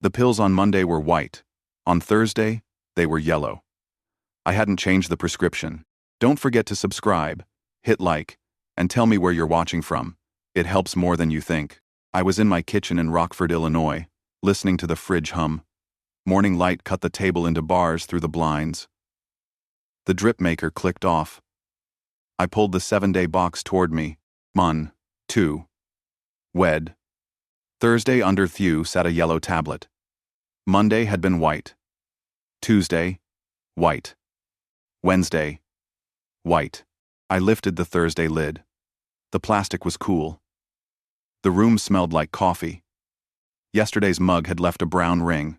The pills on Monday were white. On Thursday, they were yellow. I hadn't changed the prescription. Don't forget to subscribe, hit like, and tell me where you're watching from. It helps more than you think. I was in my kitchen in Rockford, Illinois, listening to the fridge hum. Morning light cut the table into bars through the blinds. The drip maker clicked off. I pulled the 7-day box toward me. Mun, 2. Wed. Thursday under Thew sat a yellow tablet. Monday had been white. Tuesday, white. Wednesday, white. I lifted the Thursday lid. The plastic was cool. The room smelled like coffee. Yesterday's mug had left a brown ring.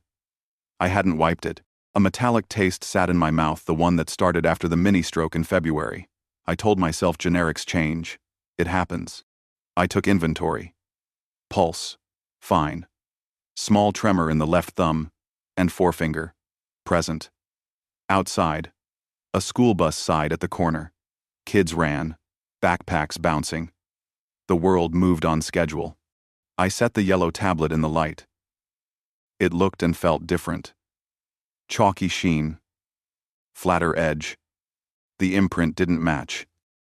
I hadn't wiped it. A metallic taste sat in my mouth, the one that started after the mini-stroke in February. I told myself generics change. It happens. I took inventory. Pulse. Fine. Small tremor in the left thumb and forefinger. Present. Outside. A school bus sighed at the corner. Kids ran. Backpacks bouncing. The world moved on schedule. I set the yellow tablet in the light. It looked and felt different. Chalky sheen. Flatter edge. The imprint didn't match.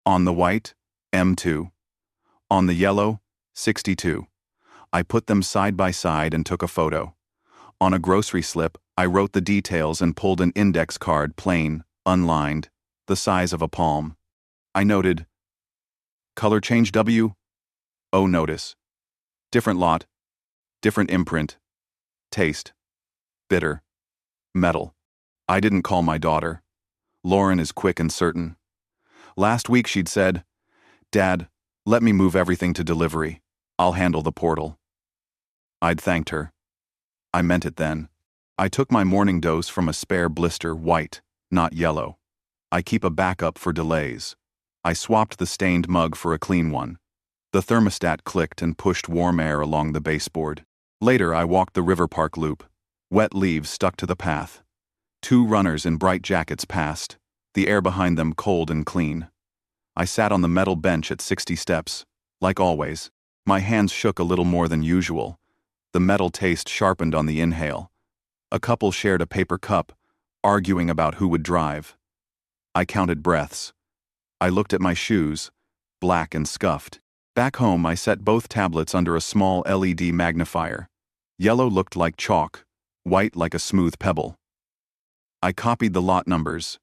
On the white, M2. On the yellow, 62. I put them side by side and took a photo. On a grocery slip, I wrote the details and pulled an index card, plain, unlined, the size of a palm. I noted, color change W. Oh, notice. Different lot. Different imprint. Taste. Bitter. Metal. I didn't call my daughter. Lauren is quick and certain. Last week she'd said, "Dad, let me move everything to delivery. I'll handle the portal." I'd thanked her. I meant it then. I took my morning dose from a spare blister, white, not yellow. I keep a backup for delays. I swapped the stained mug for a clean one. The thermostat clicked and pushed warm air along the baseboard. Later I walked the River Park loop. Wet leaves stuck to the path. 2 runners in bright jackets passed, the air behind them cold and clean. I sat on the metal bench at 60 steps. Like always, my hands shook a little more than usual. The metal taste sharpened on the inhale. A couple shared a paper cup, arguing about who would drive. I counted breaths. I looked at my shoes, black and scuffed. Back home, I set both tablets under a small LED magnifier. Yellow looked like chalk, white like a smooth pebble. I copied the lot numbers.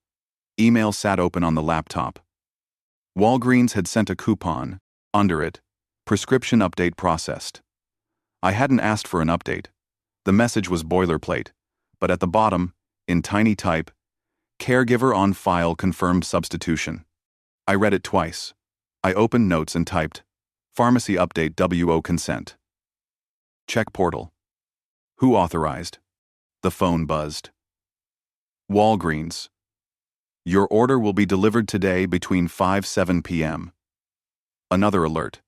Email sat open on the laptop. Walgreens had sent a coupon. Under it, prescription update processed. I hadn't asked for an update. The message was boilerplate, but at the bottom, in tiny type, caregiver on file confirmed substitution. I read it twice. I opened notes and typed, pharmacy update WO consent. Check portal. Who authorized? The phone buzzed. Walgreens. Your order will be delivered today between 5-7 p.m. Another alert.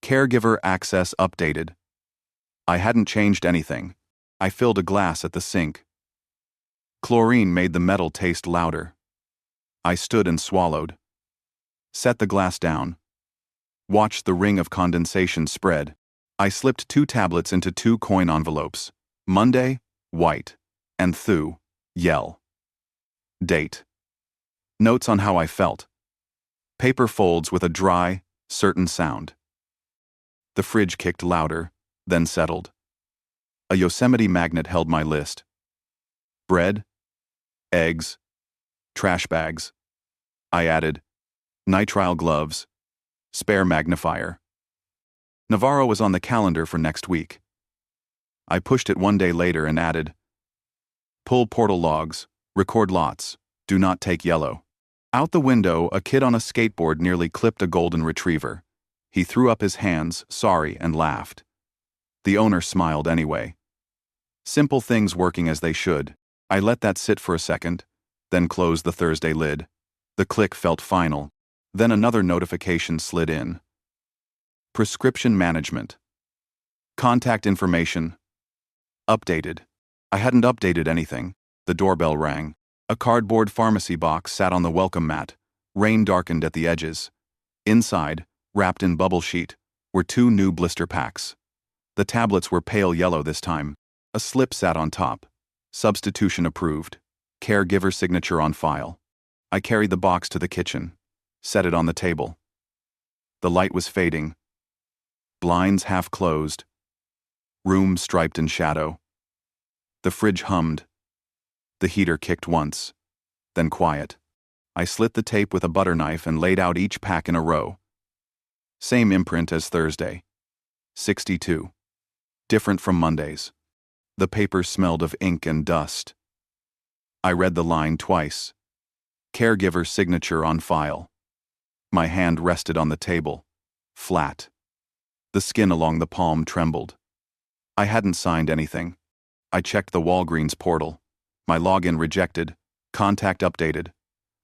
Caregiver access updated. I hadn't changed anything. I filled a glass at the sink. Chlorine made the metal taste louder. I stood and swallowed. Set the glass down. Watched the ring of condensation spread. I slipped 2 tablets into 2 coin envelopes. Monday, white, and Thew, yell. Date. Notes on how I felt. Paper folds with a dry, certain sound. The fridge kicked louder, then settled. A Yosemite magnet held my list. Bread, eggs, trash bags. I added, nitrile gloves, spare magnifier. Navarro was on the calendar for next week. I pushed it 1 day later and added, pull portal logs, record lots, do not take yellow. Out the window, a kid on a skateboard nearly clipped a golden retriever. He threw up his hands, sorry, and laughed. The owner smiled anyway. Simple things working as they should. I let that sit for a second, then closed the Thursday lid. The click felt final. Then another notification slid in. Prescription management. Contact information. Updated. I hadn't updated anything. The doorbell rang. A cardboard pharmacy box sat on the welcome mat. Rain darkened at the edges. Inside, wrapped in bubble sheet, were 2 new blister packs. The tablets were pale yellow this time. A slip sat on top. Substitution approved. Caregiver signature on file. I carried the box to the kitchen. Set it on the table. The light was fading. Blinds half closed. Room striped in shadow. The fridge hummed. The heater kicked once. Then quiet. I slit the tape with a butter knife and laid out each pack in a row. Same imprint as Thursday. 62. Different from Monday's. The paper smelled of ink and dust. I read the line twice. Caregiver signature on file. My hand rested on the table. Flat. The skin along the palm trembled. I hadn't signed anything. I checked the Walgreens portal. My login rejected. Contact updated.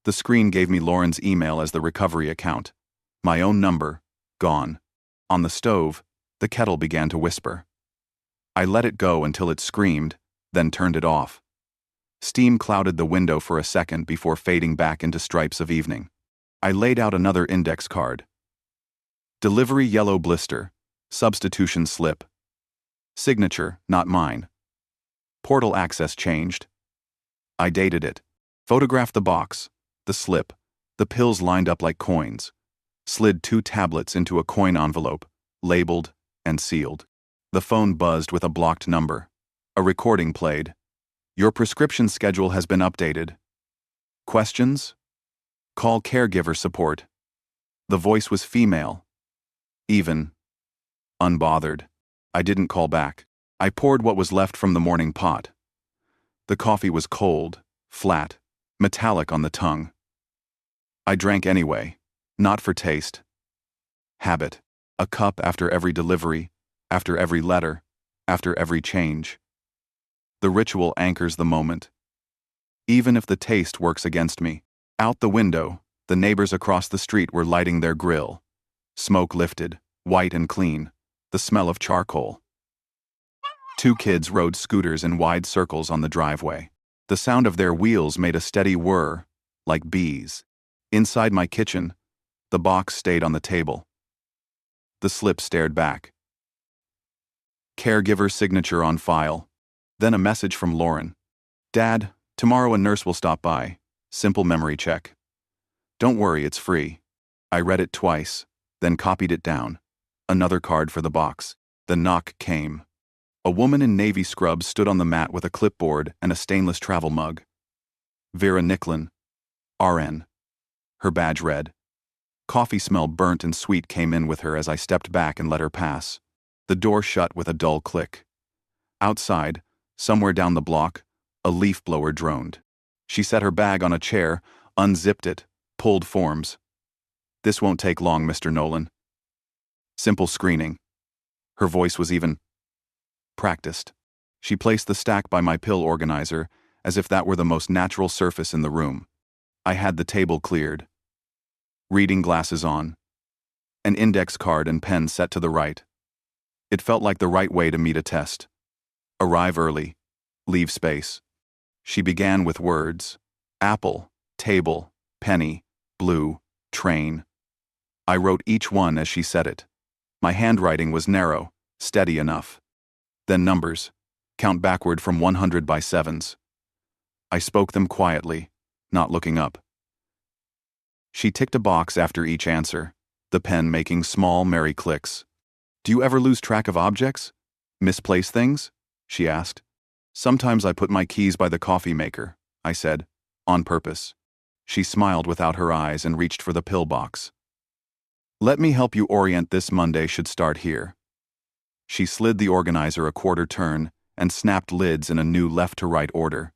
The screen gave me Lauren's email as the recovery account. My own number, gone. On the stove, the kettle began to whisper. I let it go until it screamed, then turned it off. Steam clouded the window for a second before fading back into stripes of evening. I laid out another index card. Delivery yellow blister. Substitution slip. Signature, not mine. Portal access changed. I dated it. Photographed the box, the slip, the pills lined up like coins. Slid 2 tablets into a coin envelope, labeled and sealed. The phone buzzed with a blocked number. A recording played. Your prescription schedule has been updated. Questions? Call caregiver support. The voice was female. Even. Unbothered. I didn't call back. I poured what was left from the morning pot. The coffee was cold, flat, metallic on the tongue. I drank anyway, not for taste. Habit. A cup after every delivery, after every letter, after every change. The ritual anchors the moment. Even if the taste works against me. Out the window, the neighbors across the street were lighting their grill. Smoke lifted, white and clean, the smell of charcoal. 2 kids rode scooters in wide circles on the driveway. The sound of their wheels made a steady whir, like bees. Inside my kitchen, the box stayed on the table. The slip stared back. Caregiver signature on file. Then a message from Lauren. Dad, tomorrow a nurse will stop by. Simple memory check. Don't worry, it's free. I read it twice, then copied it down. Another card for the box. The knock came. A woman in navy scrubs stood on the mat with a clipboard and a stainless travel mug. Vera Nicklin, RN. Her badge read. Coffee smell burnt and sweet came in with her as I stepped back and let her pass. The door shut with a dull click. Outside, somewhere down the block, a leaf blower droned. She set her bag on a chair, unzipped it, pulled forms. This won't take long, Mr. Nolan. Simple screening. Her voice was even practiced. She placed the stack by my pill organizer as if that were the most natural surface in the room. I had the table cleared. Reading glasses on. An index card and pen set to the right. It felt like the right way to meet a test. Arrive early. Leave space. She began with words. Apple, table, penny, blue, train. I wrote each one as she said it. My handwriting was narrow, steady enough. Then numbers. Count backward from 100 by sevens. I spoke them quietly, not looking up. She ticked a box after each answer, the pen making small, merry clicks. Do you ever lose track of objects? Misplace things? She asked. Sometimes I put my keys by the coffee maker, I said, on purpose. She smiled without her eyes and reached for the pill box. Let me help you orient. This Monday should start here. She slid the organizer a quarter turn and snapped lids in a new left-to-right order.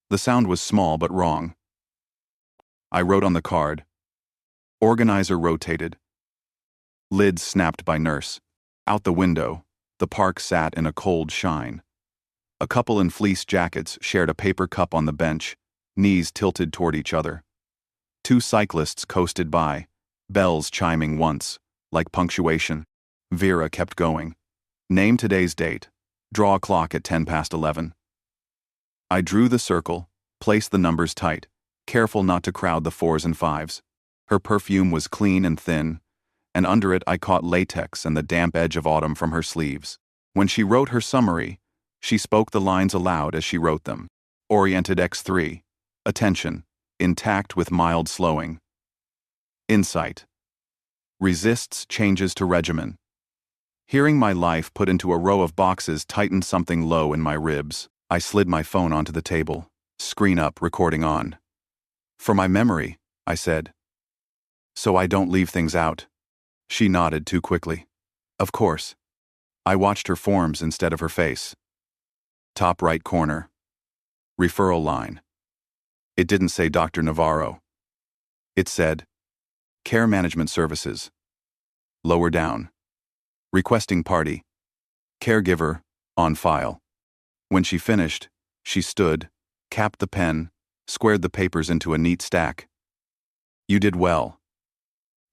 The sound was small but wrong. I wrote on the card. Organizer rotated. Lids snapped by nurse. Out the window, the park sat in a cold shine. A couple in fleece jackets shared a paper cup on the bench, knees tilted toward each other. 2 cyclists coasted by, bells chiming once, like punctuation. Vera kept going. Name today's date. Draw a clock at 11:10. I drew the circle, placed the numbers tight, careful not to crowd the 4s and 5s. Her perfume was clean and thin, and under it I caught latex and the damp edge of autumn from her sleeves. When she wrote her summary, She spoke the lines aloud as she wrote them. Oriented X3. Attention. Intact with mild slowing. Insight. Resists changes to regimen. Hearing my life put into a row of boxes tightened something low in my ribs. I slid my phone onto the table. Screen up, recording on. For my memory, I said. So I don't leave things out. She nodded too quickly. Of course. I watched her forms instead of her face. Top right corner. Referral line. It didn't say Dr. Navarro. It said, Care Management Services. Lower down. Requesting party. Caregiver, on file. When she finished, she stood, capped the pen, squared the papers into a neat stack. You did well.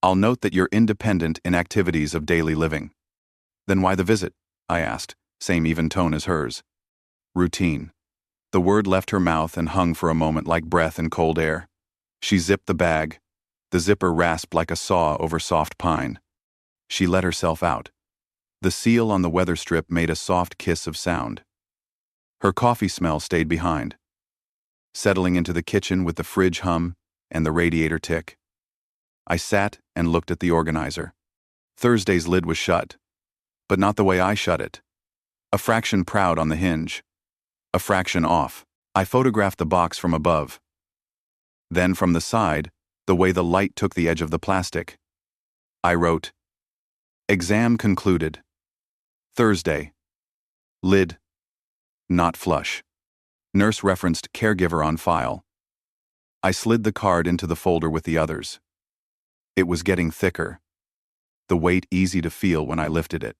I'll note that you're independent in activities of daily living. Then why the visit? I asked, same even tone as hers. Routine. The word left her mouth and hung for a moment like breath in cold air. She zipped the bag. The zipper rasped like a saw over soft pine. She let herself out. The seal on the weather strip made a soft kiss of sound. Her coffee smell stayed behind, settling into the kitchen with the fridge hum and the radiator tick. I sat and looked at the organizer. Thursday's lid was shut, but not the way I shut it. A fraction proud on the hinge. A fraction off. I photographed the box from above. Then from the side, the way the light took the edge of the plastic. I wrote, Exam concluded. Thursday. Lid. Not flush. Nurse referenced caregiver on file. I slid the card into the folder with the others. It was getting thicker. The weight easy to feel when I lifted it.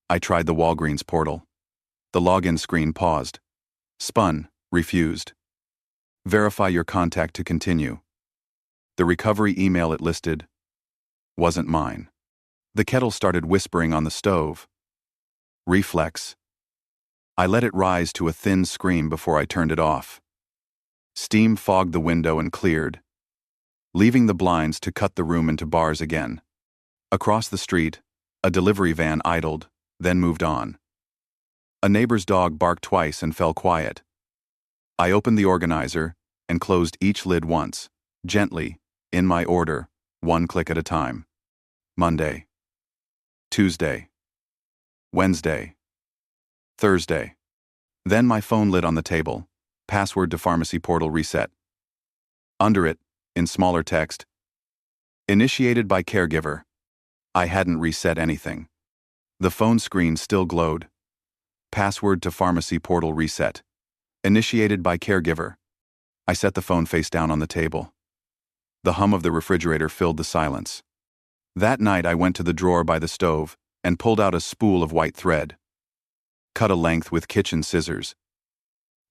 I tried the Walgreens portal. The login screen paused. Spun, refused. Verify your contact to continue. The recovery email it listed wasn't mine. The kettle started whispering on the stove. Reflex. I let it rise to a thin scream before I turned it off. Steam fogged the window and cleared, leaving the blinds to cut the room into bars again. Across the street, a delivery van idled, then moved on. A neighbor's dog barked twice and fell quiet. I opened the organizer and closed each lid once, gently, in my order, one click at a time. Monday. Tuesday. Wednesday. Thursday. Then my phone lid on the table, password to pharmacy portal reset. Under it, in smaller text, initiated by caregiver. I hadn't reset anything. The phone screen still glowed. Password to pharmacy portal reset. Initiated by caregiver. I set the phone face down on the table. The hum of the refrigerator filled the silence. That night I went to the drawer by the stove and pulled out a spool of white thread. Cut a length with kitchen scissors.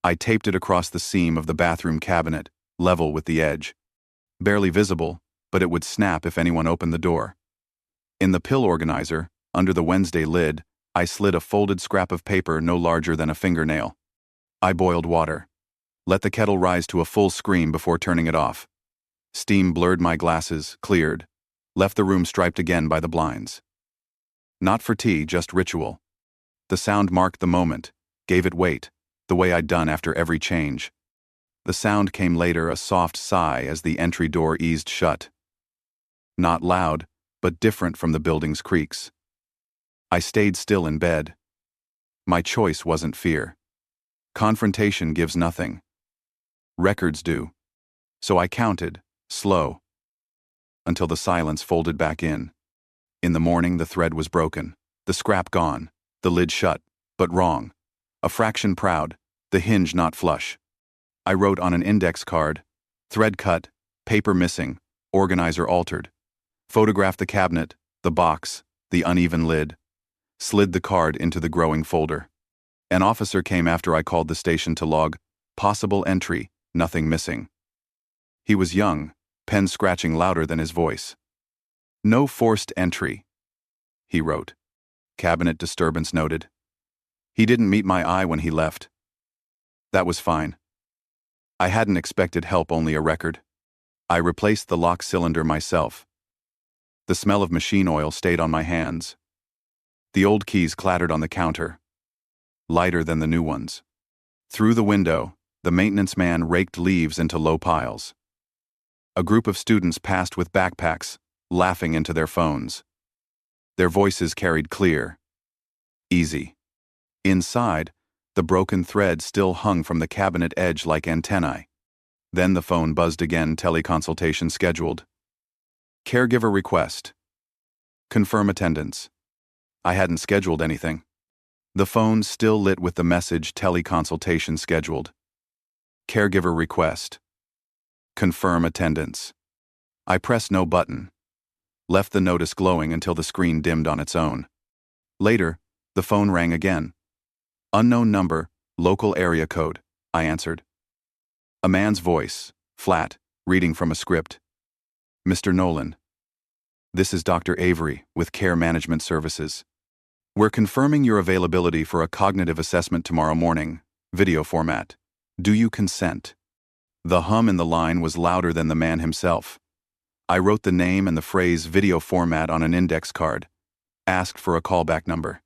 I taped it across the seam of the bathroom cabinet, level with the edge. Barely visible, but it would snap if anyone opened the door. In the pill organizer, under the Wednesday lid, I slid a folded scrap of paper no larger than a fingernail. I boiled water. Let the kettle rise to a full scream before turning it off. Steam blurred my glasses, cleared. Left the room striped again by the blinds. Not for tea, just ritual. The sound marked the moment, gave it weight, the way I'd done after every change. The sound came later, a soft sigh as the entry door eased shut. Not loud, but different from the building's creaks. I stayed still in bed. My choice wasn't fear. Confrontation gives nothing. Records do. So I counted, slow, until the silence folded back in. In the morning the thread was broken, the scrap gone, the lid shut, but wrong. A fraction proud, the hinge not flush. I wrote on an index card, thread cut, paper missing, organizer altered. Photographed the cabinet, the box, the uneven lid. Slid the card into the growing folder. An officer came after I called the station to log, possible entry, nothing missing. He was young, pen scratching louder than his voice. No forced entry, he wrote. Cabinet disturbance noted. He didn't meet my eye when he left. That was fine. I hadn't expected help, only a record. I replaced the lock cylinder myself. The smell of machine oil stayed on my hands. The old keys clattered on the counter. lighter than the new ones. Through the window, the maintenance man raked leaves into low piles. A group of students passed with backpacks, laughing into their phones. Their voices carried clear, easy. Inside, the broken thread still hung from the cabinet edge like antennae. Then the phone buzzed again, teleconsultation scheduled. Caregiver request. Confirm attendance. I hadn't scheduled anything. The phone still lit with the message, teleconsultation scheduled. Caregiver request. Confirm attendance. I pressed no button. Left the notice glowing until the screen dimmed on its own. Later, the phone rang again. Unknown number, local area code, I answered. A man's voice, flat, reading from a script. Mr. Nolan. This is Dr. Avery with Care Management Services. We're confirming your availability for a cognitive assessment tomorrow morning, video format. Do you consent? The hum in the line was louder than the man himself. I wrote the name and the phrase video format on an index card, asked for a callback number.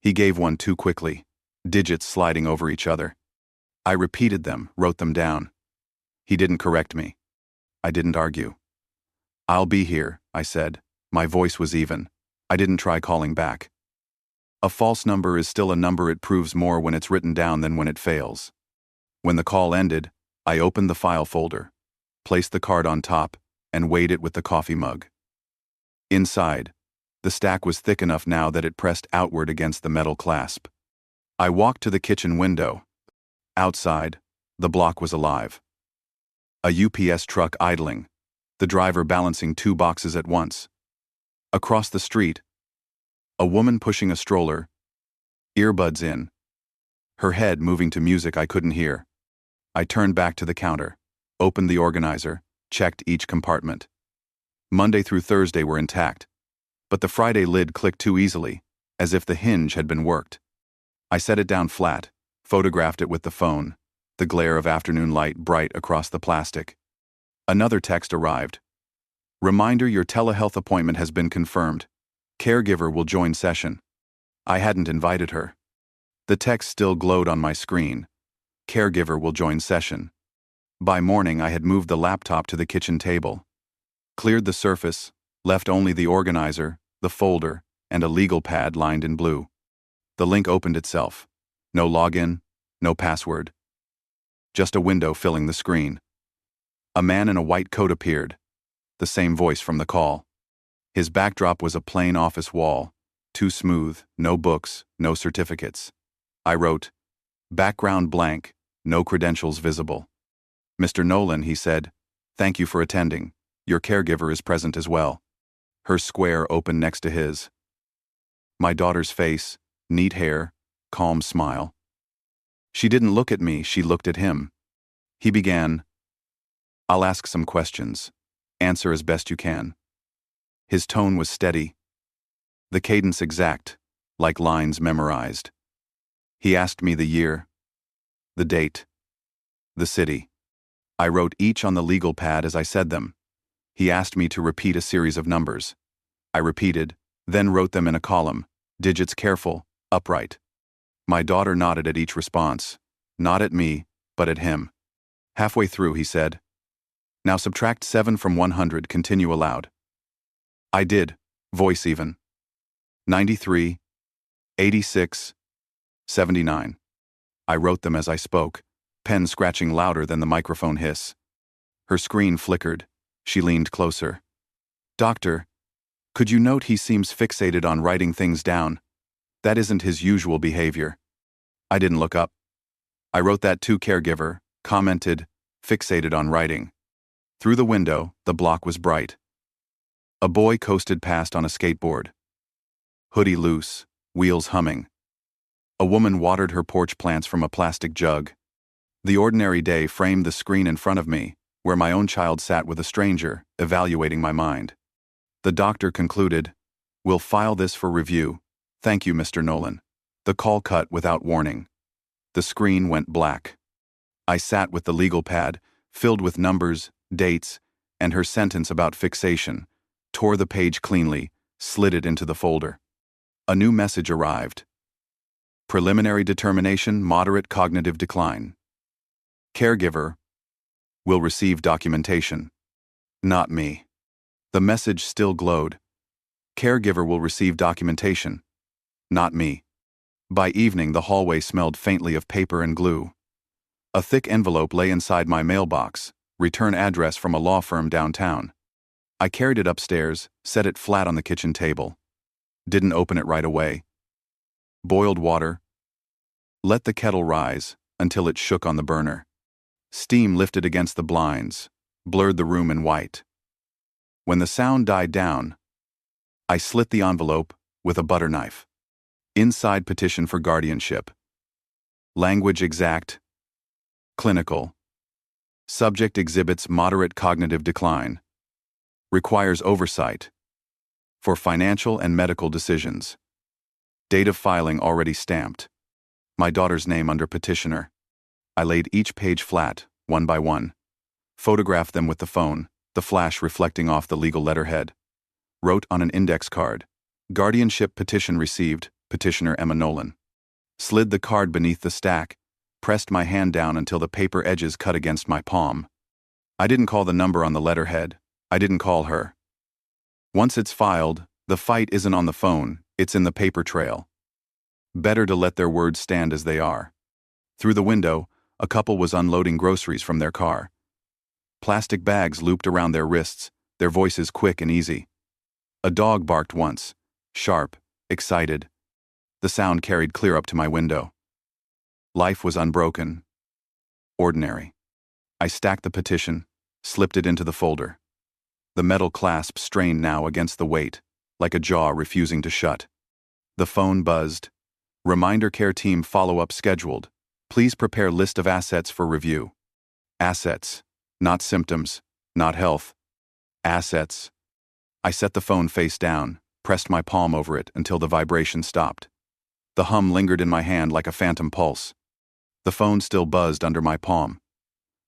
He gave one too quickly, digits sliding over each other. I repeated them, wrote them down. He didn't correct me. I didn't argue. I'll be here, I said. My voice was even. I didn't try calling back. A false number is still a number. It proves more when it's written down than when it fails. When the call ended, I opened the file folder, placed the card on top, and weighed it with the coffee mug. Inside, the stack was thick enough now that it pressed outward against the metal clasp. I walked to the kitchen window. Outside, the block was alive. A UPS truck idling, the driver balancing 2 boxes at once. Across the street, a woman pushing a stroller, earbuds in, her head moving to music I couldn't hear. I turned back to the counter, opened the organizer, checked each compartment. Monday through Thursday were intact, but the Friday lid clicked too easily, as if the hinge had been worked. I set it down flat, photographed it with the phone, the glare of afternoon light bright across the plastic. Another text arrived. Reminder, your telehealth appointment has been confirmed. Caregiver will join session. I hadn't invited her. The text still glowed on my screen. Caregiver will join session. By morning, I had moved the laptop to the kitchen table, cleared the surface, left only the organizer, the folder, and a legal pad lined in blue. The link opened itself. No login, no password. Just a window filling the screen. A man in a white coat appeared, the same voice from the call. His backdrop was a plain office wall, too smooth, no books, no certificates. I wrote, background blank, no credentials visible. Mr. Nolan, he said, thank you for attending. Your caregiver is present as well. Her square open next to his. My daughter's face, neat hair, calm smile. She didn't look at me, she looked at him. He began, I'll ask some questions. Answer as best you can. His tone was steady, the cadence exact, like lines memorized. He asked me the year, the date, the city. I wrote each on the legal pad as I said them. He asked me to repeat a series of numbers. I repeated, then wrote them in a column, digits careful, upright. My daughter nodded at each response, not at me, but at him. Halfway through, he said, now subtract 7 from 100, continue aloud. I did, voice even. 93, 86, 79. I wrote them as I spoke, pen scratching louder than the microphone hiss. Her screen flickered. She leaned closer. Doctor, could you note he seems fixated on writing things down? That isn't his usual behavior. I didn't look up. I wrote that too, caregiver, commented, fixated on writing. Through the window, the block was bright. A boy coasted past on a skateboard. Hoodie loose, wheels humming. A woman watered her porch plants from a plastic jug. The ordinary day framed the screen in front of me, where my own child sat with a stranger, evaluating my mind. The doctor concluded, we'll file this for review. Thank you, Mr. Nolan. The call cut without warning. The screen went black. I sat with the legal pad, filled with numbers, dates, and her sentence about fixation, tore the page cleanly, slid it into the folder. A new message arrived. Preliminary determination, moderate cognitive decline. Caregiver will receive documentation. Not me. The message still glowed. Caregiver will receive documentation. Not me. By evening, the hallway smelled faintly of paper and glue. A thick envelope lay inside my mailbox, return address from a law firm downtown. I carried it upstairs, set it flat on the kitchen table. Didn't open it right away. Boiled water. Let the kettle rise until it shook on the burner. Steam lifted against the blinds, blurred the room in white. When the sound died down, I slit the envelope with a butter knife. Inside, petition for guardianship. Language exact. Clinical. Subject exhibits moderate cognitive decline. Requires oversight. For financial and medical decisions. Date of filing already stamped. My daughter's name under petitioner. I laid each page flat, one by one. Photographed them with the phone, the flash reflecting off the legal letterhead. Wrote on an index card. Guardianship petition received, petitioner Emma Nolan. Slid the card beneath the stack, pressed my hand down until the paper edges cut against my palm. I didn't call the number on the letterhead. I didn't call her. Once it's filed, the fight isn't on the phone, it's in the paper trail. Better to let their words stand as they are. Through the window, a couple was unloading groceries from their car. Plastic bags looped around their wrists, their voices quick and easy. A dog barked once, sharp, excited. The sound carried clear up to my window. Life was unbroken. Ordinary. I stacked the petition, slipped it into the folder. The metal clasp strained now against the weight, like a jaw refusing to shut. The phone buzzed. Reminder, care team follow-up scheduled. Please prepare list of assets for review. Assets. Not symptoms. Not health. Assets. I set the phone face down, pressed my palm over it until the vibration stopped. The hum lingered in my hand like a phantom pulse. The phone still buzzed under my palm.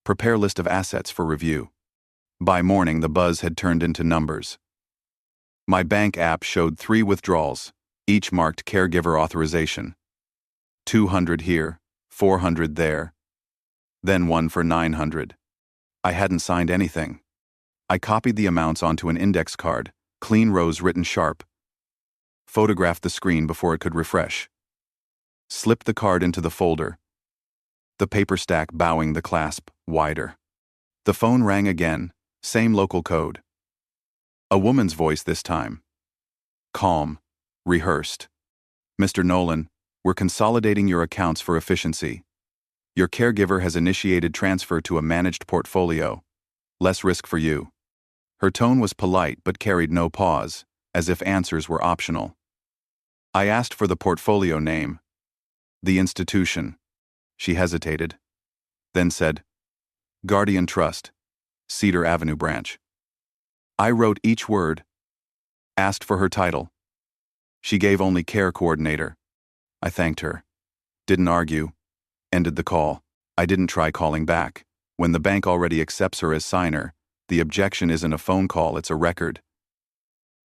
Prepare list of assets for review. By morning, the buzz had turned into numbers. My bank app showed 3 withdrawals, each marked caregiver authorization. 200 here, 400 there. Then one for 900. I hadn't signed anything. I copied the amounts onto an index card, clean rows written sharp. Photographed the screen before it could refresh. Slipped the card into the folder. The paper stack bowing the clasp wider. The phone rang again, same local code. A woman's voice this time. Calm, rehearsed. Mr. Nolan, we're consolidating your accounts for efficiency. Your caregiver has initiated transfer to a managed portfolio. Less risk for you. Her tone was polite but carried no pause, as if answers were optional. I asked for the portfolio name. The institution. She hesitated. Then said, Guardian Trust, Cedar Avenue branch. I wrote each word. Asked for her title. She gave only care coordinator. I thanked her. Didn't argue. Ended the call. I didn't try calling back. When the bank already accepts her as signer, the objection isn't a phone call, it's a record.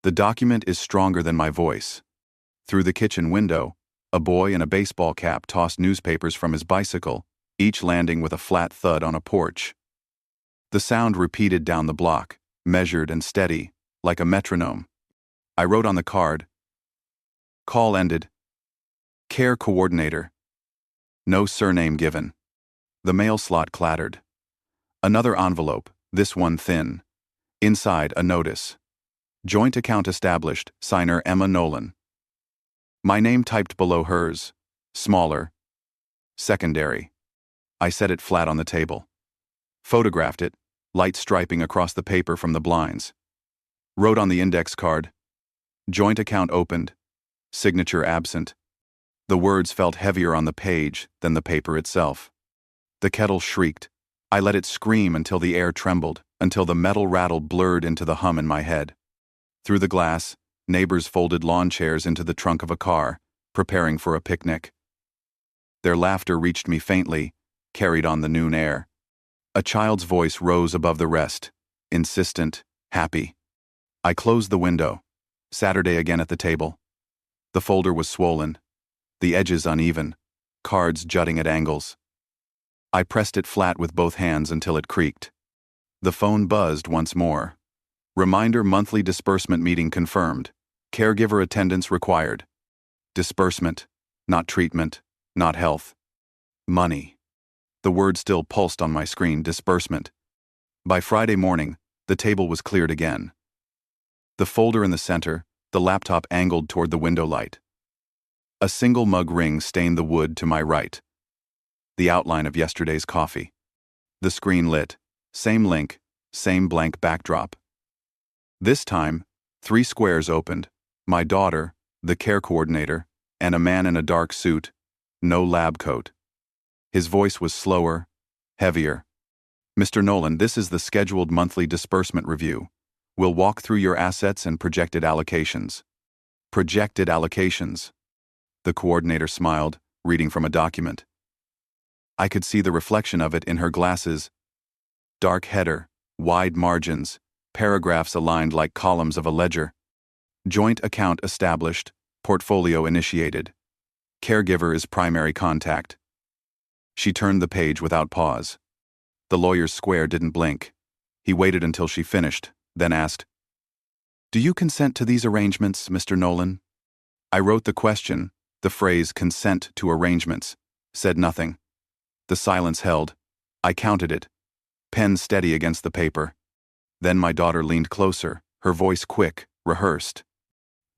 The document is stronger than my voice. Through the kitchen window, a boy in a baseball cap tossed newspapers from his bicycle, each landing with a flat thud on a porch. The sound repeated down the block, measured and steady, like a metronome. I wrote on the card. Call ended. Care coordinator. No surname given. The mail slot clattered. Another envelope, this one thin. Inside, a notice. Joint account established, signer Emma Nolan. My name typed below hers. Smaller. Secondary. I set it flat on the table. Photographed it, light striping across the paper from the blinds. Wrote on the index card. Joint account opened. Signature absent. The words felt heavier on the page than the paper itself. The kettle shrieked. I let it scream until the air trembled, until the metal rattle blurred into the hum in my head. Through the glass, neighbors folded lawn chairs into the trunk of a car, preparing for a picnic. Their laughter reached me faintly, carried on the noon air. A child's voice rose above the rest, insistent, happy. I closed the window. Saturday again at the table. The folder was swollen. the edges uneven, cards jutting at angles. I pressed it flat with both hands until it creaked. The phone buzzed once more. Reminder: monthly disbursement meeting confirmed. Caregiver attendance required. Disbursement, not treatment, not health. Money. The word still pulsed on my screen: disbursement. By Friday morning, the table was cleared again. The folder in the center, the laptop angled toward the window light. A single mug ring stained the wood to my right. The outline of yesterday's coffee. The screen lit. Same link, same blank backdrop. This time, 3 squares opened: my daughter, the care coordinator, and a man in a dark suit, no lab coat. His voice was slower, heavier. Mr. Nolan, this is the scheduled monthly disbursement review. We'll walk through your assets and projected allocations. Projected allocations. The coordinator smiled, reading from a document. I could see the reflection of it in her glasses. Dark header, wide margins, paragraphs aligned like columns of a ledger. Joint account established, portfolio initiated. Caregiver is primary contact. She turned the page without pause. The lawyer's square didn't blink. He waited until she finished, then asked, "Do you consent to these arrangements, Mr. Nolan?" I wrote the question, the phrase "consent to arrangements," said nothing. The silence held. I counted it, pen steady against the paper. Then my daughter leaned closer, her voice quick, rehearsed.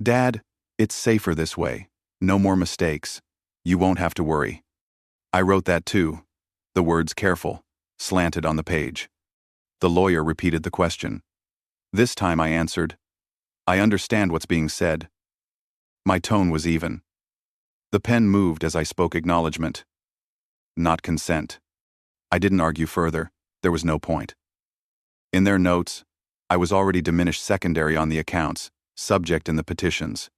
"Dad, it's safer this way. No more mistakes. You won't have to worry." I wrote that too. The words "careful" slanted on the page. The lawyer repeated the question. This time I answered, "I understand what's being said." My tone was even. The pen moved as I spoke acknowledgement. Not consent. I didn't argue further. There was no point. In their notes, I was already diminished secondary on the accounts, subject in the petitions.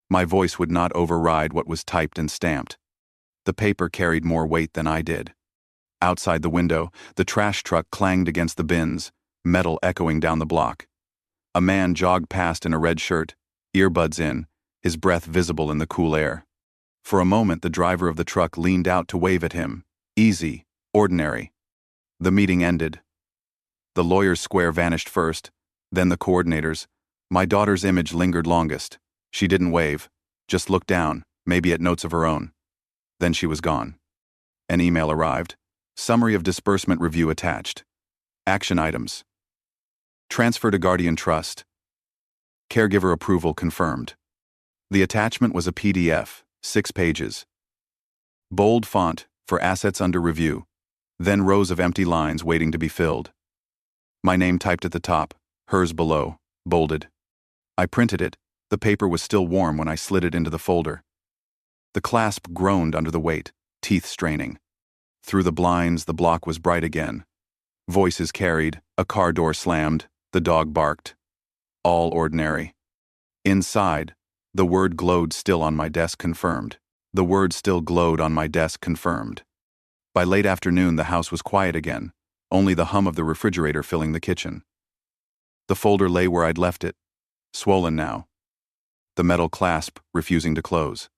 My voice would not override what was typed and stamped. The paper carried more weight than I did. Outside the window, the trash truck clanged against the bins, metal echoing down the block. A man jogged past in a red shirt, earbuds in, his breath visible in the cool air. For a moment, the driver of the truck leaned out to wave at him. Easy, ordinary. The meeting ended. The lawyer's square vanished first, then the coordinator's. My daughter's image lingered longest. She didn't wave, just looked down, maybe at notes of her own. Then she was gone. An email arrived. Summary of disbursement review attached. Action items. Transfer to Guardian Trust. Caregiver approval confirmed. The attachment was a PDF, 6 pages. Bold font for assets under review, then rows of empty lines waiting to be filled. My name typed at the top, hers below, bolded. I printed it. The paper was still warm when I slid it into the folder. The clasp groaned under the weight, teeth straining. Through the blinds, the block was bright again. Voices carried, a car door slammed, the dog barked. All ordinary. Inside, the word glowed still on my desk confirmed. The word still glowed on my desk confirmed. By late afternoon, the house was quiet again, only the hum of the refrigerator filling the kitchen. The folder lay where I'd left it, swollen now. The metal clasp refusing to close.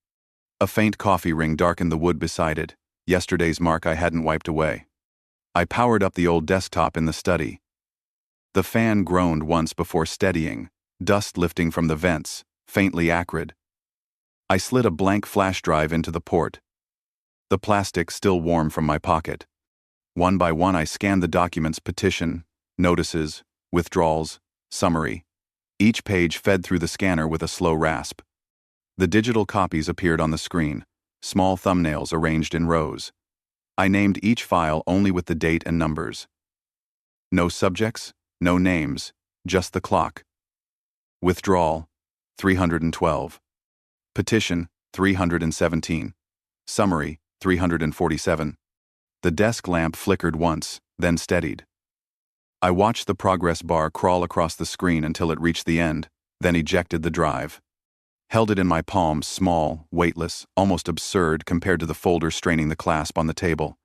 A faint coffee ring darkened the wood beside it, yesterday's mark I hadn't wiped away. I powered up the old desktop in the study. The fan groaned once before steadying, dust lifting from the vents, faintly acrid. I slid a blank flash drive into the port. The plastic still warm from my pocket. One by one I scanned the documents: petition, notices, withdrawals, summary. Each page fed through the scanner with a slow rasp. The digital copies appeared on the screen, small thumbnails arranged in rows. I named each file only with the date and numbers. No subjects, no names, just the clock. Withdrawal, 312. Petition, 317. Summary, 347. The desk lamp flickered once, then steadied. I watched the progress bar crawl across the screen until it reached the end, then ejected the drive. Held it in my palm, small, weightless, almost absurd compared to the folder straining the clasp on the table.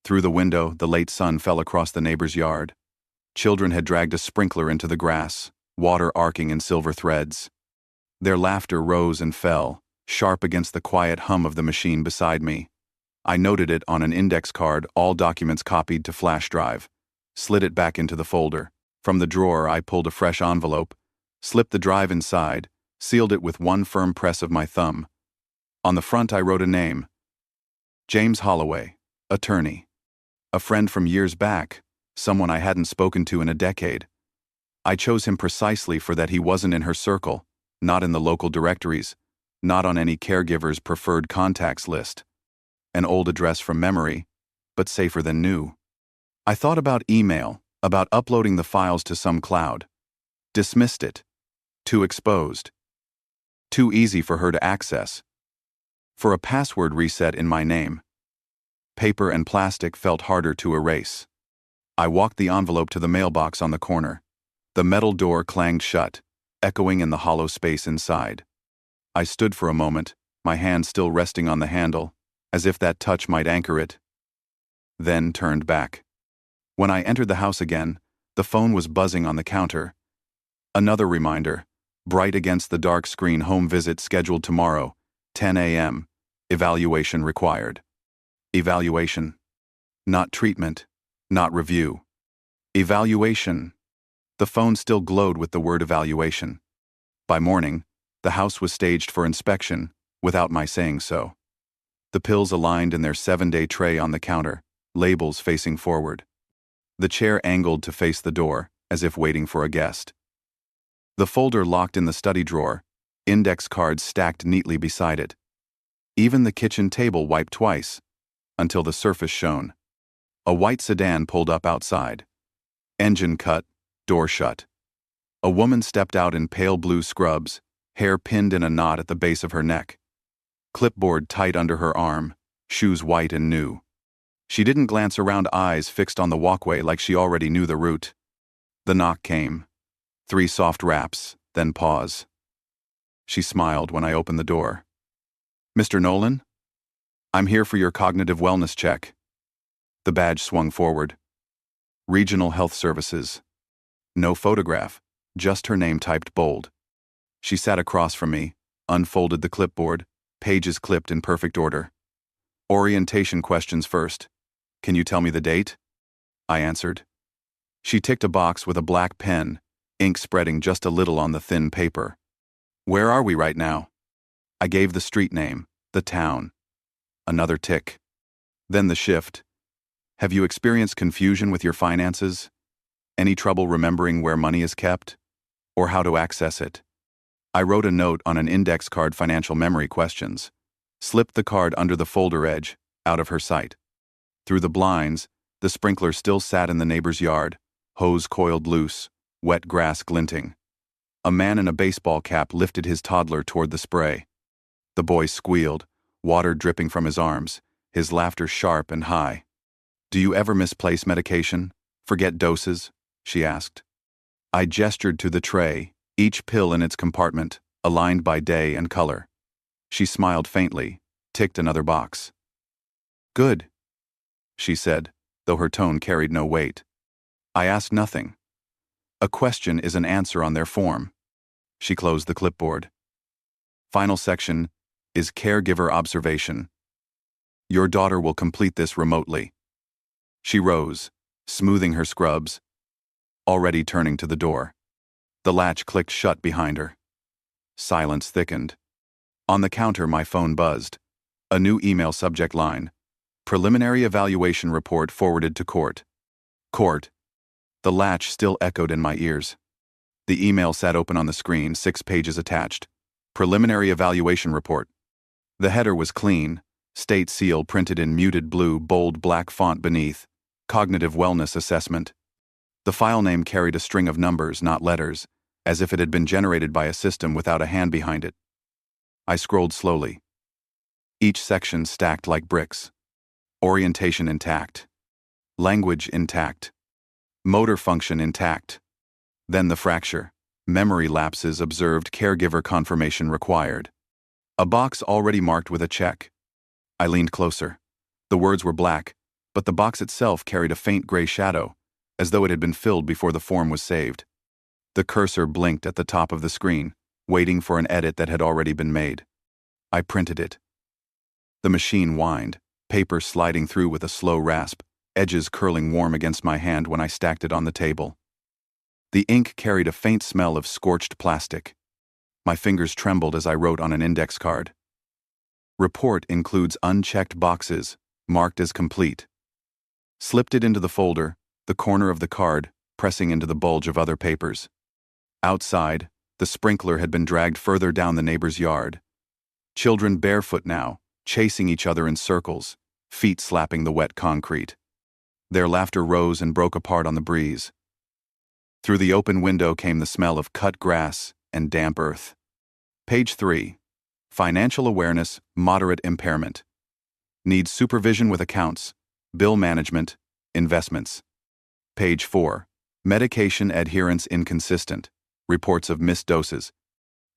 Through the window, the late sun fell across the neighbor's yard. Children had dragged a sprinkler into the grass, water arcing in silver threads. Their laughter rose and fell, sharp against the quiet hum of the machine beside me. I noted it on an index card, all documents copied to flash drive, slid it back into the folder. From the drawer, I pulled a fresh envelope, slipped the drive inside, sealed it with one firm press of my thumb. On the front, I wrote a name: James Holloway, attorney. A friend from years back, someone I hadn't spoken to in a decade. I chose him precisely for that. He wasn't in her circle, not in the local directories, not on any caregiver's preferred contacts list. An old address from memory, but safer than new. I thought about email, about uploading the files to some cloud. Dismissed it. Too exposed. Too easy for her to access. For a password reset in my name. Paper and plastic felt harder to erase. I walked the envelope to the mailbox on the corner. The metal door clanged shut, echoing in the hollow space inside. I stood for a moment, my hand still resting on the handle, as if that touch might anchor it. Then turned back. When I entered the house again, the phone was buzzing on the counter. Another reminder, bright against the dark screen: home visit scheduled tomorrow, 10 a.m., evaluation required. Evaluation. Not treatment, not review. Evaluation. The phone still glowed with the word evaluation. By morning, the house was staged for inspection, without my saying so. The pills aligned in their 7-day tray on the counter, labels facing forward. The chair angled to face the door, as if waiting for a guest. The folder locked in the study drawer, index cards stacked neatly beside it. Even the kitchen table wiped twice, until the surface shone. A white sedan pulled up outside. Engine cut, door shut. A woman stepped out in pale blue scrubs, hair pinned in a knot at the base of her neck. Clipboard tight under her arm, shoes white and new. She didn't glance around, eyes fixed on the walkway like she already knew the route. The knock came. 3 soft raps, then pause. She smiled when I opened the door. "Mr. Nolan? I'm here for your cognitive wellness check." The badge swung forward. Regional Health Services. No photograph, just her name typed bold. She sat across from me, unfolded the clipboard, pages clipped in perfect order. "Orientation questions first. Can you tell me the date?" I answered. She ticked a box with a black pen, ink spreading just a little on the thin paper. "Where are we right now?" I gave the street name, the town. Another tick. Then the shift. "Have you experienced confusion with your finances? Any trouble remembering where money is kept? Or how to access it?" I wrote a note on an index card: financial memory questions. Slipped the card under the folder edge, out of her sight. Through the blinds, the sprinkler still sat in the neighbor's yard, hose coiled loose, wet grass glinting. A man in a baseball cap lifted his toddler toward the spray. The boy squealed, water dripping from his arms, his laughter sharp and high. "Do you ever misplace medication? Forget doses?" she asked. I gestured to the tray, each pill in its compartment, aligned by day and color. She smiled faintly, ticked another box. "Good," she said, though her tone carried no weight. I asked nothing. A question is an answer on their form. She closed the clipboard. Final section is caregiver observation. Your daughter will complete this remotely. She rose, smoothing her scrubs, already turning to the door. The latch clicked shut behind her. Silence thickened. On the counter, my phone buzzed. A new email subject line: preliminary evaluation report forwarded to court. Court. The latch still echoed in my ears. The email sat open on the screen, 6 pages attached. Preliminary evaluation report. The header was clean, state seal printed in muted blue, bold black font beneath. Cognitive wellness assessment. The file name carried a string of numbers, not letters, as if it had been generated by a system without a hand behind it. I scrolled slowly. Each section stacked like bricks. Orientation intact. Language intact. Motor function intact. Then the fracture. Memory lapses observed, caregiver confirmation required. A box already marked with a check. I leaned closer. The words were black, but the box itself carried a faint gray shadow, as though it had been filled before the form was saved. The cursor blinked at the top of the screen, waiting for an edit that had already been made. I printed it. The machine whined, paper sliding through with a slow rasp, edges curling warm against my hand when I stacked it on the table. The ink carried a faint smell of scorched plastic. My fingers trembled as I wrote on an index card. Report includes unchecked boxes, marked as complete. Slipped it into the folder, the corner of the card pressing into the bulge of other papers. Outside, the sprinkler had been dragged further down the neighbor's yard. Children barefoot now, chasing each other in circles, feet slapping the wet concrete. Their laughter rose and broke apart on the breeze. Through the open window came the smell of cut grass and damp earth. Page 3. Financial awareness, moderate impairment. Needs supervision with accounts, bill management, investments. Page 4. Medication adherence inconsistent. Reports of missed doses.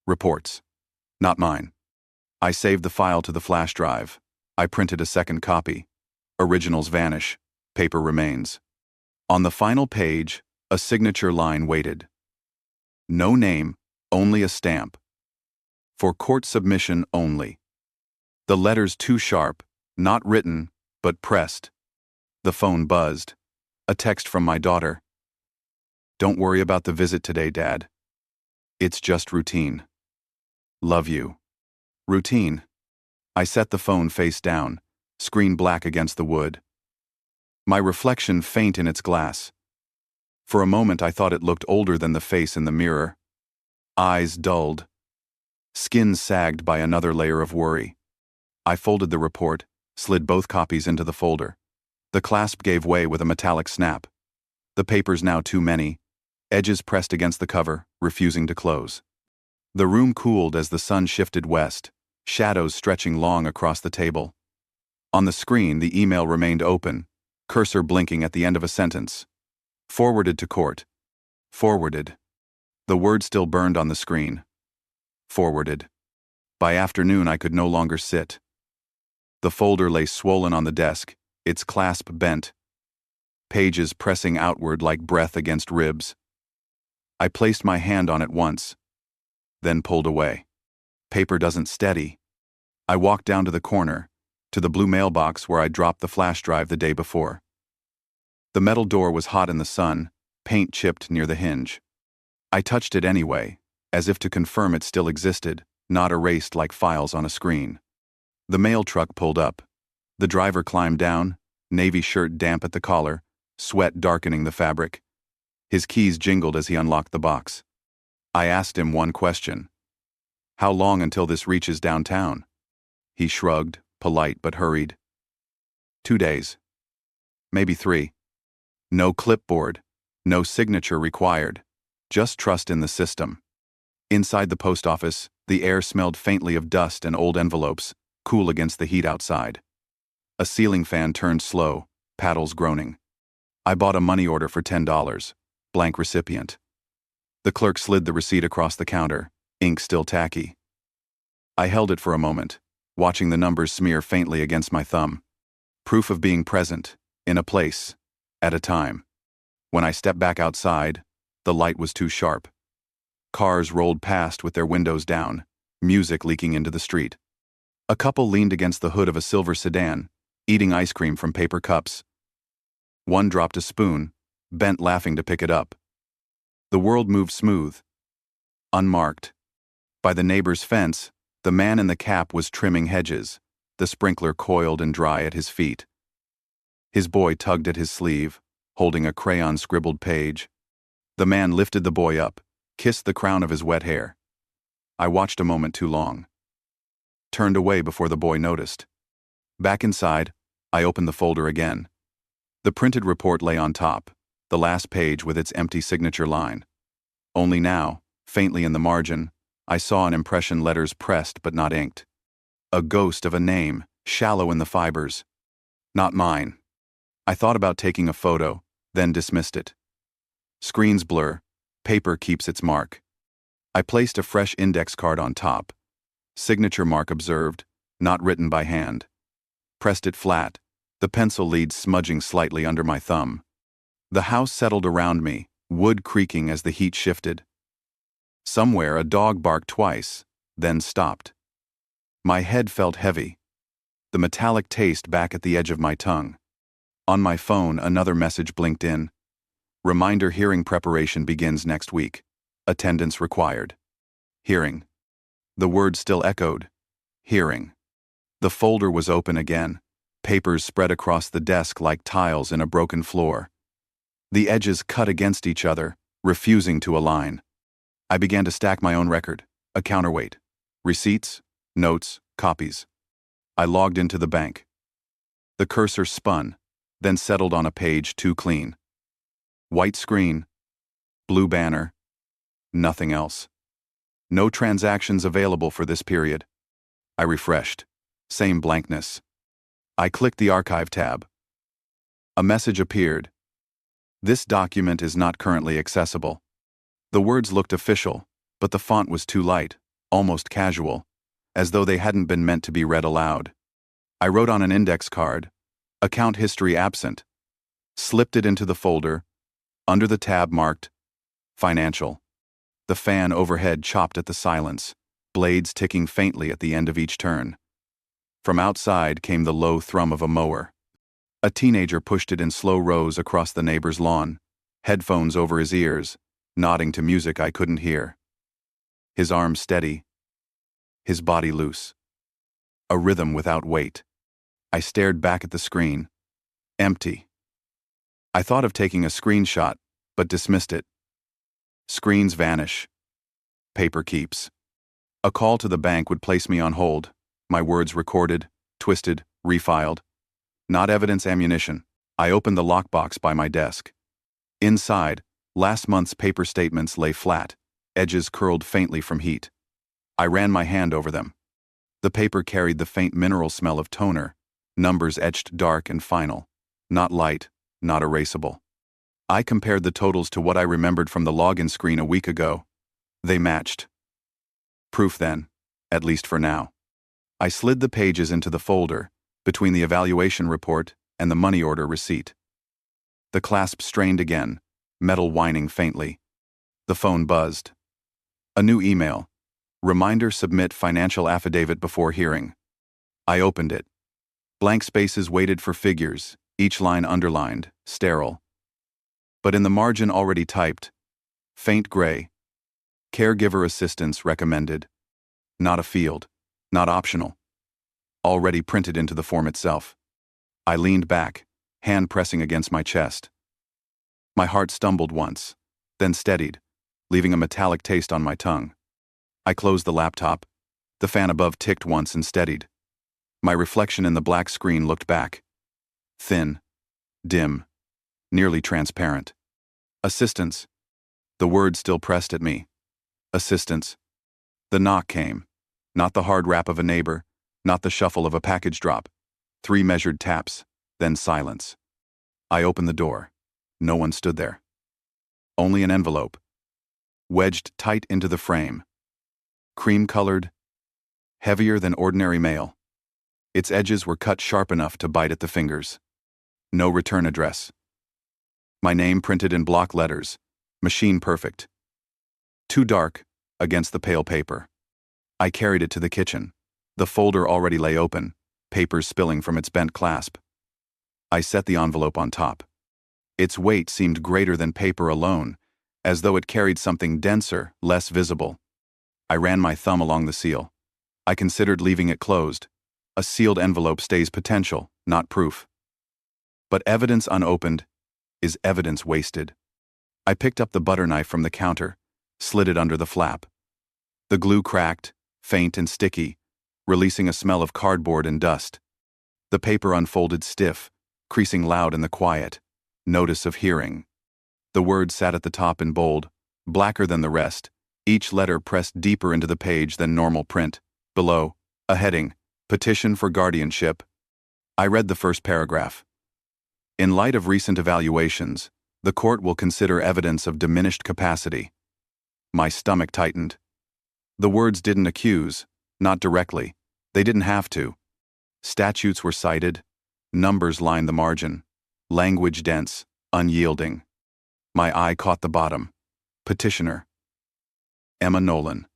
Reports. Not mine. I saved the file to the flash drive. I printed a second copy. Originals vanish. Paper remains. On the final page, a signature line waited. No name, only a stamp. For court submission only. The letters too sharp, not written, but pressed. The phone buzzed. A text from my daughter. Don't worry about the visit today, Dad. It's just routine. Love you. Routine. I set the phone face down, screen black against the wood. My reflection faint in its glass. For a moment I thought it looked older than the face in the mirror. Eyes dulled. Skin sagged by another layer of worry. I folded the report, slid both copies into the folder. The clasp gave way with a metallic snap. The papers now too many, edges pressed against the cover, refusing to close. The room cooled as the sun shifted west, shadows stretching long across the table. On the screen, the email remained open, cursor blinking at the end of a sentence. Forwarded to court. Forwarded. The word still burned on the screen. Forwarded. By afternoon, I could no longer sit. The folder lay swollen on the desk, its clasp bent. Pages pressing outward like breath against ribs. I placed my hand on it once, then pulled away. Paper doesn't steady. I walked down to the corner, to the blue mailbox where I dropped the flash drive the day before. The metal door was hot in the sun, paint chipped near the hinge. I touched it anyway, as if to confirm it still existed, not erased like files on a screen. The mail truck pulled up. The driver climbed down, navy shirt damp at the collar, sweat darkening the fabric. His keys jingled as he unlocked the box. I asked him one question. How long until this reaches downtown? He shrugged, polite but hurried. 2 days. Maybe 3. No clipboard, no signature required. Just trust in the system. Inside the post office, the air smelled faintly of dust and old envelopes, cool against the heat outside. A ceiling fan turned slow, paddles groaning. I bought a money order for $10, blank recipient. The clerk slid the receipt across the counter, ink still tacky. I held it for a moment, watching the numbers smear faintly against my thumb. Proof of being present, in a place, at a time. When I stepped back outside, the light was too sharp. Cars rolled past with their windows down, music leaking into the street. A couple leaned against the hood of a silver sedan, eating ice cream from paper cups. One dropped a spoon, bent laughing to pick it up. The world moved smooth, unmarked. By the neighbor's fence, the man in the cap was trimming hedges, the sprinkler coiled and dry at his feet. His boy tugged at his sleeve, holding a crayon-scribbled page. The man lifted the boy up, kissed the crown of his wet hair. I watched a moment too long. Turned away before the boy noticed. Back inside, I opened the folder again. The printed report lay on top, the last page with its empty signature line. Only now, faintly in the margin, I saw an impression, letters pressed but not inked. A ghost of a name, shallow in the fibers. Not mine. I thought about taking a photo, then dismissed it. Screens blur, paper keeps its mark. I placed a fresh index card on top. Signature mark observed, not written by hand. Pressed it flat, the pencil lead smudging slightly under my thumb. The house settled around me, wood creaking as the heat shifted. Somewhere a dog barked twice, then stopped. My head felt heavy, the metallic taste back at the edge of my tongue. On my phone, another message blinked in. Reminder: hearing preparation begins next week. Attendance required. Hearing. The word still echoed. Hearing. The folder was open again. Papers spread across the desk like tiles in a broken floor. The edges cut against each other, refusing to align. I began to stack my own record, a counterweight. Receipts, notes, copies. I logged into the bank. The cursor spun, then settled on a page too clean. White screen, blue banner, nothing else. No transactions available for this period. I refreshed. Same blankness. I clicked the Archive tab. A message appeared. This document is not currently accessible. The words looked official, but the font was too light, almost casual, as though they hadn't been meant to be read aloud. I wrote on an index card, "Account history absent," slipped it into the folder, under the tab marked Financial. The fan overhead chopped at the silence, blades ticking faintly at the end of each turn. From outside came the low thrum of a mower. A teenager pushed it in slow rows across the neighbor's lawn, headphones over his ears, nodding to music I couldn't hear. His arms steady, his body loose. A rhythm without weight. I stared back at the screen. Empty. I thought of taking a screenshot, but dismissed it. Screens vanish. Paper keeps. A call to the bank would place me on hold, my words recorded, twisted, refiled. Not evidence ammunition. I opened the lockbox by my desk. Inside, last month's paper statements lay flat, edges curled faintly from heat. I ran my hand over them. The paper carried the faint mineral smell of toner, numbers etched dark and final, not light, not erasable. I compared the totals to what I remembered from the login screen a week ago. They matched. Proof then, at least for now. I slid the pages into the folder, between the evaluation report and the money order receipt. The clasp strained again, metal whining faintly. The phone buzzed. A new email. Reminder: submit financial affidavit before hearing. I opened it. Blank spaces waited for figures, each line underlined, sterile. But in the margin already typed, faint gray. Caregiver assistance recommended. Not a field, not optional. Already printed into the form itself. I leaned back, hand pressing against my chest. My heart stumbled once, then steadied, leaving a metallic taste on my tongue. I closed the laptop. The fan above ticked once and steadied. My reflection in the black screen looked back. Thin, dim, nearly transparent. Assistance. The word still pressed at me. Assistance. The knock came. Not the hard rap of a neighbor, not the shuffle of a package drop. 3 measured taps, then silence. I opened the door. No one stood there. Only an envelope. Wedged tight into the frame. Cream-colored, heavier than ordinary mail. Its edges were cut sharp enough to bite at the fingers. No return address. My name printed in block letters, machine perfect. Too dark, against the pale paper. I carried it to the kitchen. The folder already lay open, papers spilling from its bent clasp. I set the envelope on top. Its weight seemed greater than paper alone, as though it carried something denser, less visible. I ran my thumb along the seal. I considered leaving it closed. A sealed envelope stays potential, not proof. But evidence unopened is evidence wasted. I picked up the butter knife from the counter, slid it under the flap. The glue cracked, faint and sticky, releasing a smell of cardboard and dust. The paper unfolded stiff, creasing loud in the quiet. Notice of hearing. The word sat at the top in bold, blacker than the rest, each letter pressed deeper into the page than normal print. Below, a heading, Petition for Guardianship. I read the first paragraph. In light of recent evaluations, the court will consider evidence of diminished capacity. My stomach tightened. The words didn't accuse, not directly. They didn't have to. Statutes were cited. Numbers lined the margin. Language dense, unyielding. My eye caught the bottom. Petitioner. Emma Nolan.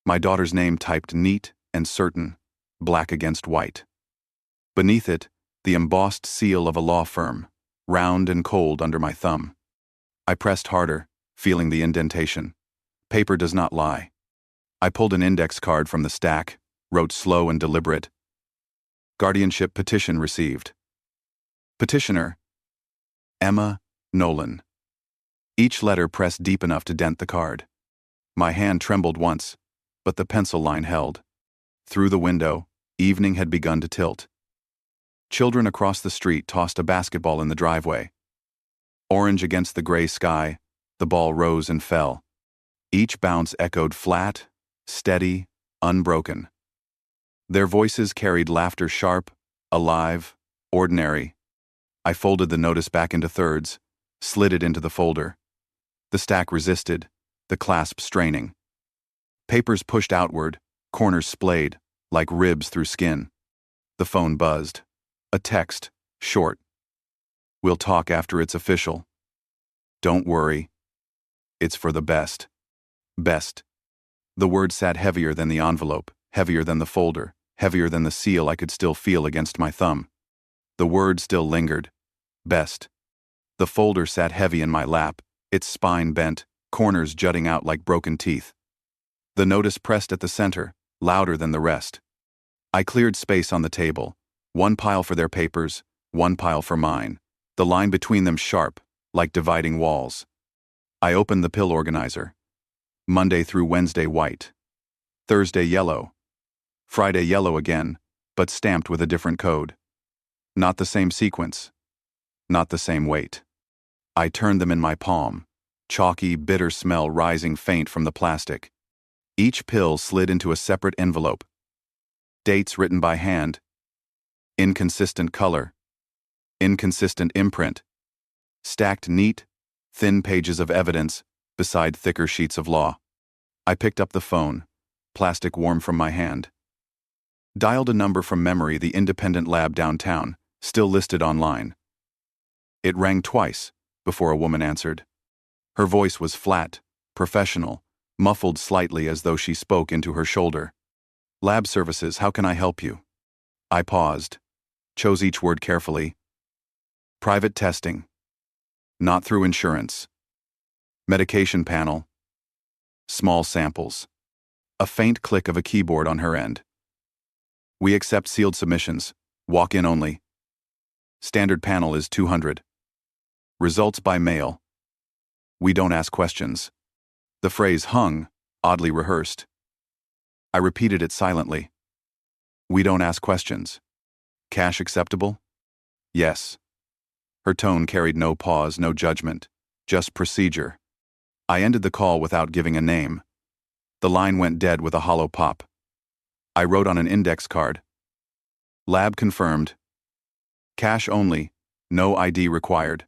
My daughter's name typed neat, and certain, black against white. Beneath it, the embossed seal of a law firm, round and cold under my thumb. I pressed harder, feeling the indentation. Paper does not lie. I pulled an index card from the stack, wrote slow and deliberate. Guardianship petition received. Petitioner, Emma Nolan. Each letter pressed deep enough to dent the card. My hand trembled once, but the pencil line held. Through the window, evening had begun to tilt. Children across the street tossed a basketball in the driveway. Orange against the gray sky, the ball rose and fell. Each bounce echoed flat, steady, unbroken. Their voices carried laughter sharp, alive, ordinary. I folded the notice back into thirds, slid it into the folder. The stack resisted, the clasp straining. Papers pushed outward, corners splayed, like ribs through skin. The phone buzzed. A text, short. We'll talk after it's official. Don't worry. It's for the best. Best. The word sat heavier than the envelope, heavier than the folder, heavier than the seal I could still feel against my thumb. The word still lingered. Best. The folder sat heavy in my lap, its spine bent, corners jutting out like broken teeth. The notice pressed at the center, louder than the rest. I cleared space on the table, one pile for their papers, one pile for mine, the line between them sharp, like dividing walls. I opened the pill organizer. Monday through Wednesday white. Thursday yellow. Friday yellow again, but stamped with a different code. Not the same sequence. Not the same weight. I turned them in my palm, chalky, bitter smell rising faint from the plastic. Each pill slid into a separate envelope. Dates written by hand. Inconsistent color. Inconsistent imprint. Stacked neat, thin pages of evidence beside thicker sheets of law. I picked up the phone, plastic warm from my hand. Dialed a number from memory, the independent lab downtown, still listed online. It rang twice before a woman answered. Her voice was flat, professional, muffled slightly as though she spoke into her shoulder. Lab services, how can I help you? I paused, chose each word carefully. Private testing. Not through insurance. Medication panel. Small samples. A faint click of a keyboard on her end. We accept sealed submissions. Walk in only. Standard panel is 200. Results by mail. We don't ask questions. The phrase hung, oddly rehearsed. I repeated it silently. We don't ask questions. Cash acceptable? Yes. Her tone carried no pause, no judgment, just procedure. I ended the call without giving a name. The line went dead with a hollow pop. I wrote on an index card. Lab confirmed. Cash only, no ID required.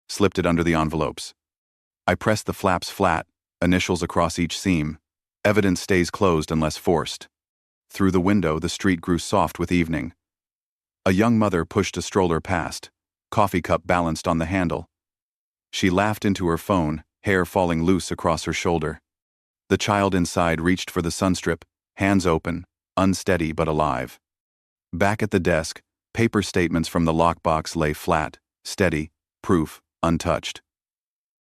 Slipped it under the envelopes. I pressed the flaps flat, initials across each seam. Evidence stays closed unless forced. Through the window, the street grew soft with evening. A young mother pushed a stroller past, coffee cup balanced on the handle. She laughed into her phone, hair falling loose across her shoulder. The child inside reached for the sunstrip, hands open, unsteady but alive. Back at the desk, paper statements from the lockbox lay flat, steady, proof, untouched.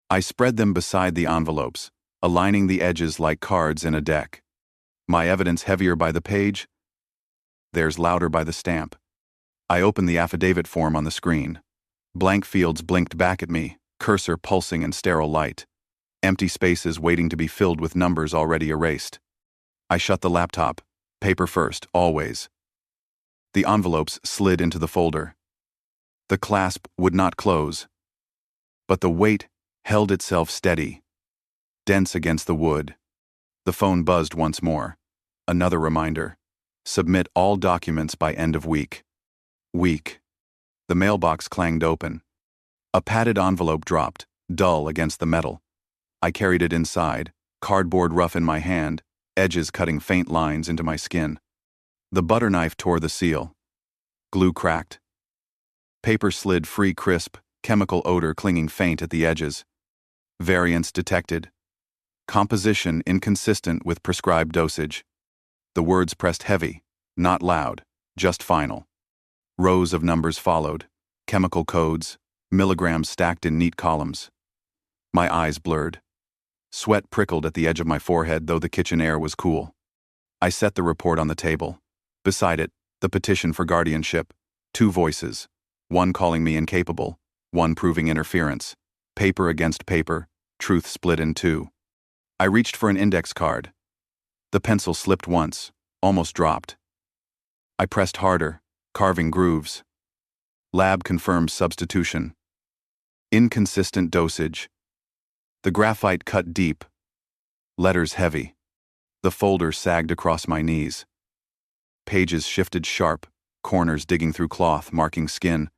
I spread them beside the envelopes, aligning the edges like cards in a deck. My evidence heavier by the page, theirs louder by the stamp. I opened the affidavit form on the screen. Blank fields blinked back at me, cursor pulsing in sterile light. Empty spaces waiting to be filled with numbers already erased. I shut the laptop, paper first, always. The envelopes slid into the folder. The clasp would not close. But the weight held itself steady, dense against the wood. The phone buzzed once more. Another reminder. Submit all documents by end of week. Week. The mailbox clanged open. A padded envelope dropped, dull against the metal. I carried it inside, cardboard rough in my hand, edges cutting faint lines into my skin. The butter knife tore the seal. Glue cracked. Paper slid free crisp, chemical odor clinging faint at the edges. Variance detected. Composition inconsistent with prescribed dosage. The words pressed heavy, not loud, just final. Rows of numbers followed, chemical codes, milligrams stacked in neat columns. My eyes blurred. Sweat prickled at the edge of my forehead, though the kitchen air was cool. I set the report on the table. Beside it, the petition for guardianship. 2 voices, one calling me incapable, one proving interference. Paper against paper, truth split in 2. I reached for an index card. The pencil slipped once, almost dropped. I pressed harder, carving grooves. Lab confirmed substitution. Inconsistent dosage. The graphite cut deep. Letters heavy. The folder sagged across my knees. Pages shifted sharp, corners digging through cloth, marking skin.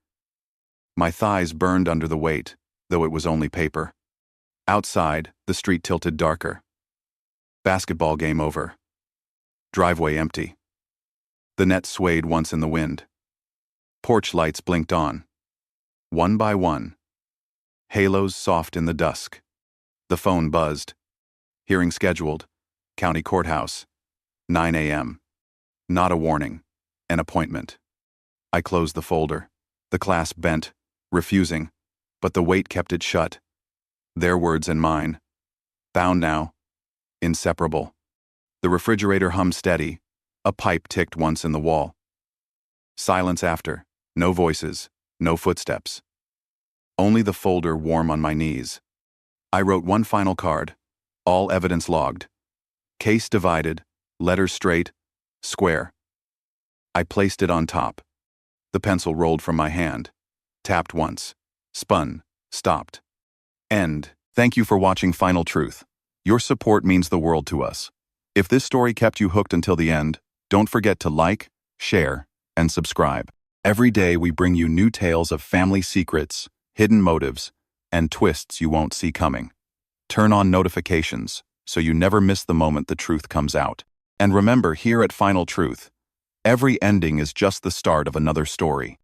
My thighs burned under the weight, though it was only paper. Outside, the street tilted darker. Basketball game over. Driveway empty. The net swayed once in the wind. Porch lights blinked on. One by one. Halos soft in the dusk. The phone buzzed. Hearing scheduled. County courthouse. 9 a.m. Not a warning. An appointment. I closed the folder. The clasp bent, refusing, but the weight kept it shut. Their words and mine. Bound now. Inseparable. The refrigerator hummed steady. A pipe ticked once in the wall. Silence after. No voices. No footsteps. Only the folder warm on my knees. I wrote one final card. All evidence logged. Case divided. Letters straight. Square. I placed it on top. The pencil rolled from my hand. Tapped once. Spun. Stopped. End. Thank you for watching Final Truth. Your support means the world to us. If this story kept you hooked until the end, don't forget to like, share, and subscribe. Every day we bring you new tales of family secrets, hidden motives, and twists you won't see coming. Turn on notifications so you never miss the moment the truth comes out. And remember, here at Final Truth, every ending is just the start of another story.